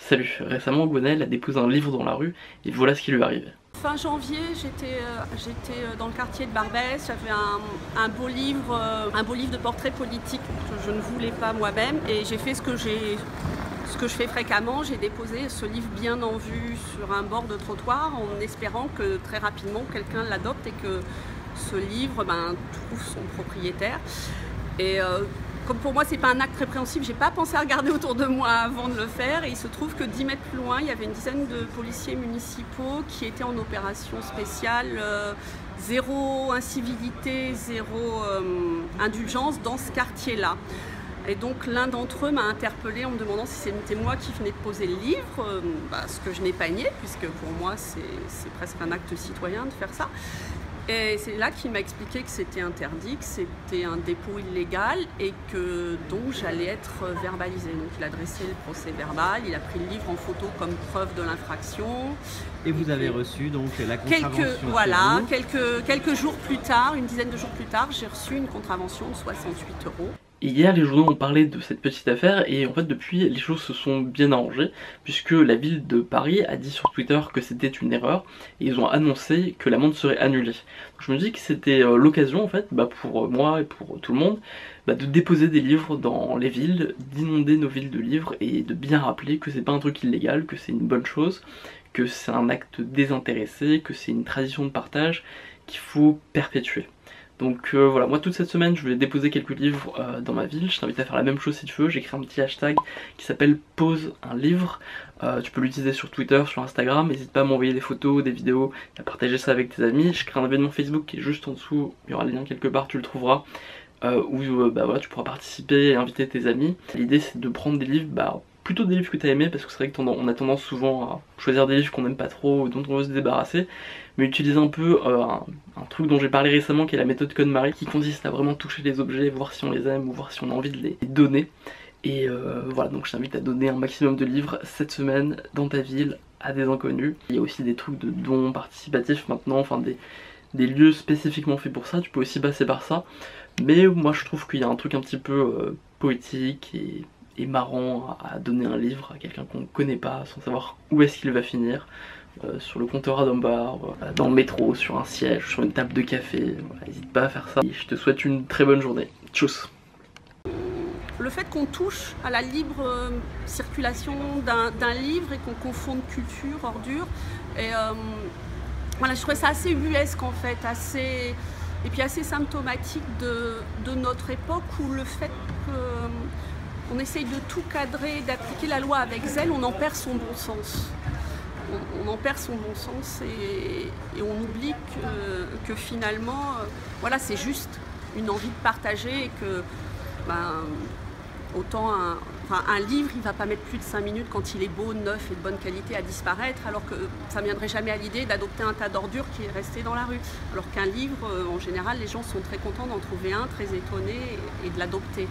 Salut, récemment Gwenaëlle a déposé un livre dans la rue et voilà ce qui lui est arrivé. Fin janvier, j'étais dans le quartier de Barbès, j'avais un beau livre de portraits politiques que je ne voulais pas moi-même et j'ai fait ce que je fais fréquemment, j'ai déposé ce livre bien en vue sur un bord de trottoir en espérant que très rapidement quelqu'un l'adopte et que ce livre trouve son propriétaire. Et comme pour moi c'est pas un acte répréhensible, j'ai pas pensé à regarder autour de moi avant de le faire et il se trouve que 10 mètres plus loin il y avait une dizaine de policiers municipaux qui étaient en opération spéciale, zéro incivilité, zéro indulgence dans ce quartier-là. Et donc l'un d'entre eux m'a interpellée en me demandant si c'était moi qui venais de poser le livre, ce que je n'ai pas nié puisque pour moi c'est presque un acte citoyen de faire ça. Et c'est là qu'il m'a expliqué que c'était interdit, que c'était un dépôt illégal et que donc j'allais être verbalisée. Donc il a dressé le procès verbal, il a pris le livre en photo comme preuve de l'infraction. Et vous avez reçu donc la contravention. Quelques jours plus tard, une dizaine de jours plus tard, j'ai reçu une contravention de 68 €. Et hier, les journaux ont parlé de cette petite affaire et en fait depuis, les choses se sont bien arrangées puisque la ville de Paris a dit sur Twitter que c'était une erreur et ils ont annoncé que l'amende serait annulée. Donc je me dis que c'était l'occasion en fait, pour moi et pour tout le monde, de déposer des livres dans les villes, d'inonder nos villes de livres et de bien rappeler que c'est pas un truc illégal, que c'est une bonne chose, que c'est un acte désintéressé, que c'est une tradition de partage qu'il faut perpétuer. Donc voilà, moi toute cette semaine je vais déposer quelques livres dans ma ville, je t'invite à faire la même chose si tu veux, j'ai créé un petit hashtag qui s'appelle pose un livre, tu peux l'utiliser sur Twitter, sur Instagram, n'hésite pas à m'envoyer des photos, des vidéos, à partager ça avec tes amis, je crée un événement Facebook qui est juste en dessous, il y aura le lien quelque part, tu le trouveras, où voilà, tu pourras participer et inviter tes amis. L'idée c'est de prendre des livres, plutôt des livres que tu as aimés parce que c'est vrai qu'on a tendance souvent à choisir des livres qu'on n'aime pas trop ou dont on veut se débarrasser, mais utiliser un peu un truc dont j'ai parlé récemment qui est la méthode KonMari qui consiste à vraiment toucher les objets, voir si on les aime ou voir si on a envie de les donner. Et voilà, donc je t'invite à donner un maximum de livres cette semaine dans ta ville à des inconnus. Il y a aussi des trucs de dons participatifs maintenant, enfin des lieux spécifiquement faits pour ça, tu peux aussi passer par ça, mais moi je trouve qu'il y a un truc un petit peu poétique et marrant à donner un livre à quelqu'un qu'on ne connaît pas sans savoir où est-ce qu'il va finir, sur le comptoir d'un bar, dans le métro, sur un siège, sur une table de café. Voilà, n'hésite pas à faire ça et je te souhaite une très bonne journée. Tchuss. Le fait qu'on touche à la libre circulation d'un livre et qu'on confonde culture, ordure, et voilà, je trouvais ça assez ubuesque en fait, et puis assez symptomatique de notre époque où le fait qu'on essaye de tout cadrer, d'appliquer la loi avec zèle, on en perd son bon sens. On en perd son bon sens et on oublie que finalement, voilà, c'est juste une envie de partager et que autant un livre, il ne va pas mettre plus de 5 minutes quand il est beau, neuf et de bonne qualité à disparaître, alors que ça ne viendrait jamais à l'idée d'adopter un tas d'ordures qui est resté dans la rue. Alors qu'un livre, en général, les gens sont très contents d'en trouver un, très étonnés et de l'adopter.